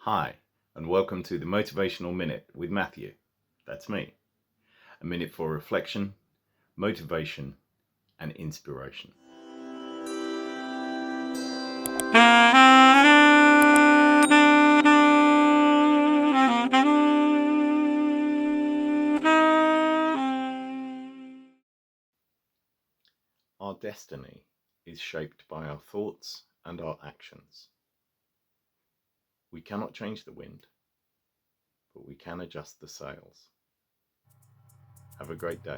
Hi, and welcome to the Motivational Minute with Matthew. That's me. A minute for reflection, motivation, and inspiration. Our destiny is shaped by our thoughts and our actions. We cannot change the wind, but we can adjust the sails. Have a great day.